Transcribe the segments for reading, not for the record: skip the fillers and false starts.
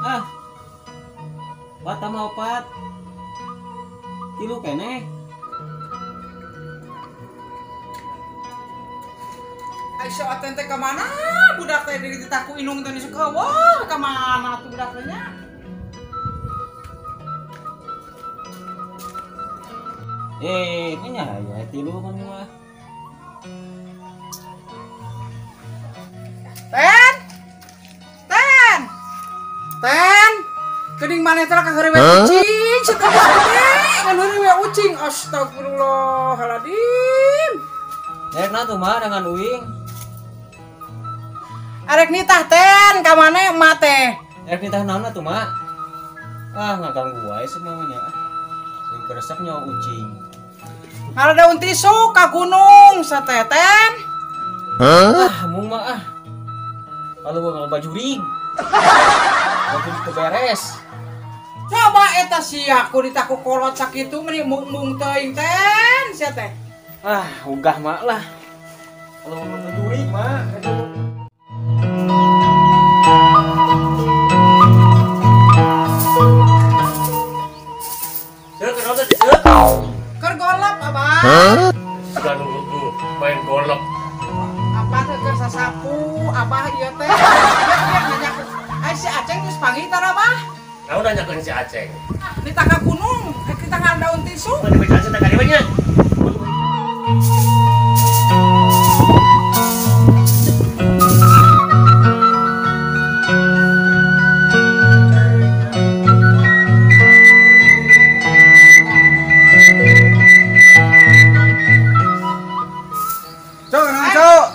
Ah, bata mau pat. Tilu kene. Aisyah aten teh kemana? Budak teh dari titaku inung teh suka. Wah, kemana tuh budak tehnya? Kayaknya ya tilu kan mah. Ten! Ten! Ten! Kening mana teh ka heurewe ucing, setelah gede ngan heurewe ucing. Astagfirullahaladzim. Dekna tuh mah dengan uing. Arek nitah ten, ka mana emak teh? Erek nitah naon atuh mah? Ah, ngaganggu wae sih mamanya. Yang keresep nyawa ucing. Kalau daun tisu ka gunung sateten. Ah, mung mah ah. Kalau gua nggak baju ring. Baju itu beres. Coba eta sia aku ditaku kolot sakitu meni mung teuing ten sia teh. Ah, ugah mak lah. Kalau mau baju ring mah. Keur golop abah. Sudah nunggu main golok. Apa teh keur sasapu abah ieu teh. Nanya ai si Aceng geus panggil tara abah. Nah udah nyakeun si Aceng. Nita ka gunung, kita ngan daun tisu. Mau dibaca teh kali banyak.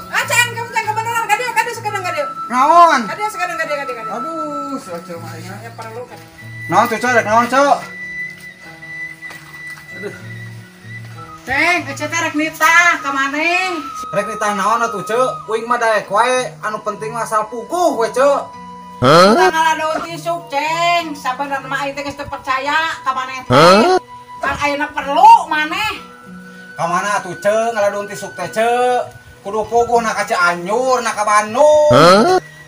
Aceng kamu teh kebenaran ka dieu sekedeng ka dieu. Naon? Ka dieu sekedeng ka dieu. Aduh, selaceu mah nya. Ya perlu kan. Naon tuh, Cok? Naon, Cok? Ceng, ece teh rek nita ka maneh. Rek ditah naon atuh, Cok? Uing mah daek wae, anu penting mah asal puguh we, Cok. Kita ngalah daun tisu, Ceng. Sabenerna mah aing teh geus teu percaya ka maneh teh. Kan ayeuna perlu maneh. Ka mana atuh, Cok? Ngalah daun tisuk teh, Cok. Kudu puguh na ka Cianjur, na ka Bandung.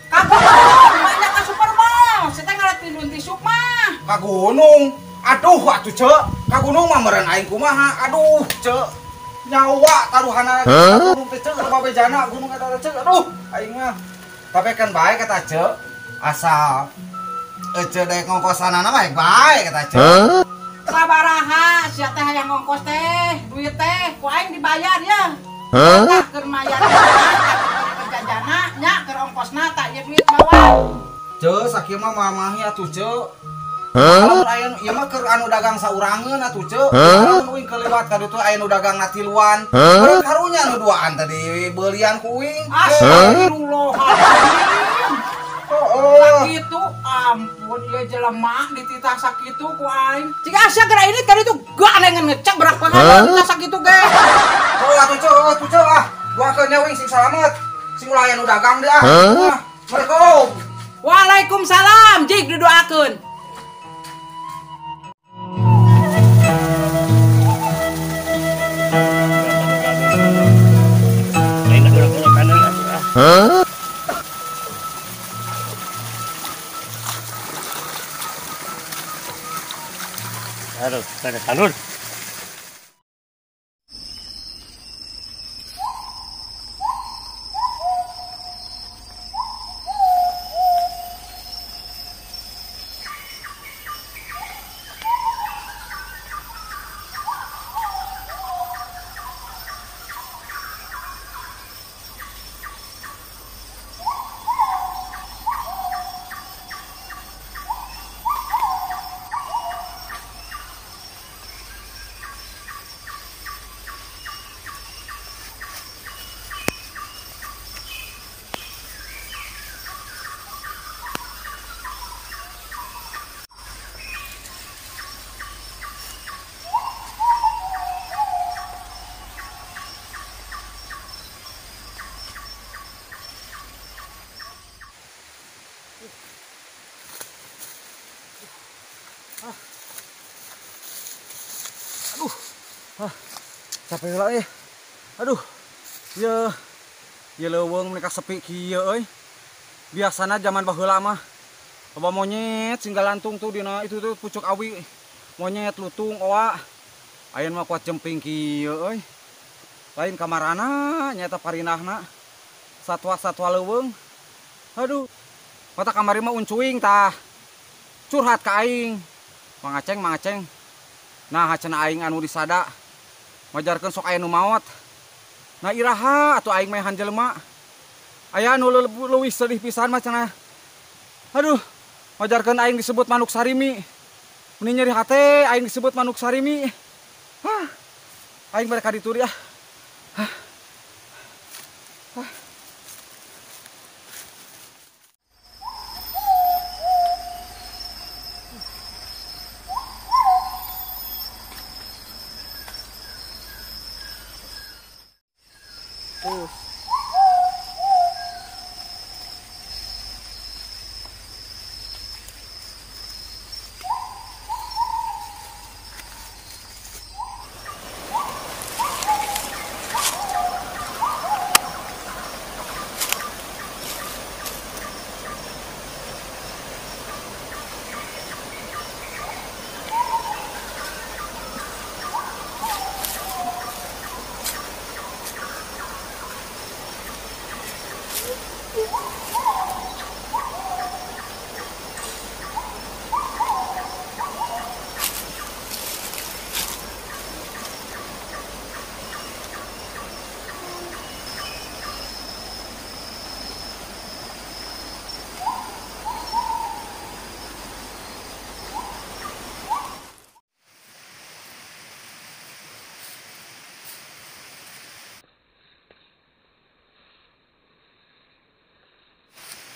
Ka gunung, banyak ka Supermall. Saya ngalah daun tisu mah. Ka gunung. Aduh, atuh, Cok. Ka gunung mah meureun aing kumaha? Aduh, Cok. Nyawa taruhana ka gunung teh, Cok. Babejana gunung eta, Cok. Aduh, aing mah. Tapi kan bae kata, Cok. Asal ece daek ngongkosanana mah bae kata, Cok. Sabaraha, sia teh hayang ngongkos teh, duit teh ku aing dibayar ya. Tah keur mayar kerja jana nya keur ongkosna tak ieu duit bawa. Cek, sakieu mah mamahi atuh, Cek. Kalau aya ieu mah keur anu dagang saurangeun atuh, Cek. Kalau uing kelewat ka ditu aya nu dagang natiluan. Beureut karunya nu duaan tadi beelian ku uing. Astagfirullahaladzim. Oh, Sakitu ampun ieu jelema dititah sakitu ku aing. Jika asa geura ini tadi tuh galengan ngecek berapa kali dititah sakitu ge. oh atuh, Cek, ah. Duakeun nya uing sing salamet. Sing ulah aya nu dagang deh ah. Assalamualaikum. Waalaikumsalam, jig didoakeun. Lain golok-golok kanan atuh. Aduh, ada tanur. Capek lah Aduh. Ya leuweung mereka sepi kieu euy. Biasana zaman baheula mah Loba monyet singgal lantung tuh dina itu tuh pucuk awi. Monyet lutung oa. Ayeuna mah kuat jemping kieu euy. Lain kamarana nyata parinahna. Satwa-satwa leuweung. Aduh. Mata kamari mah uncuing tah. Curhat ka aing. Mang Aceng. Nah cenah aing anu disada. Majarkeun sok aya nu maot. Nah iraha atuh aing meh jelema. Aya anu leuwih sedih pisan mah cenah. Aduh. Majarkeun aing disebut manuk sarimi. Meni nyeri hate aing disebut manuk sarimi. Hah. Aing balik ka ditu ya. Hah. Hah.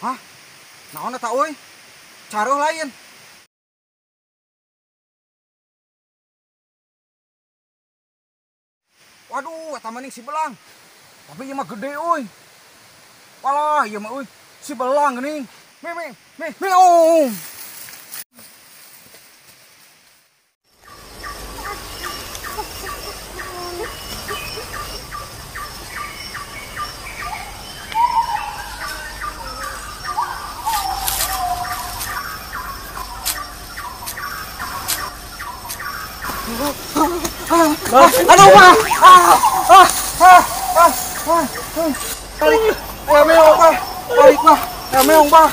Hah? Naon eta euy? Careuh lain. Waduh, eta mah si belang. Tapi ieu mah gede euy. Walah, ieu mah euy, si belang geuning. Meong. Aduh, Pak. Balik. Ayo meong, Pak. Balik, Pak. Ayo meong, Pak.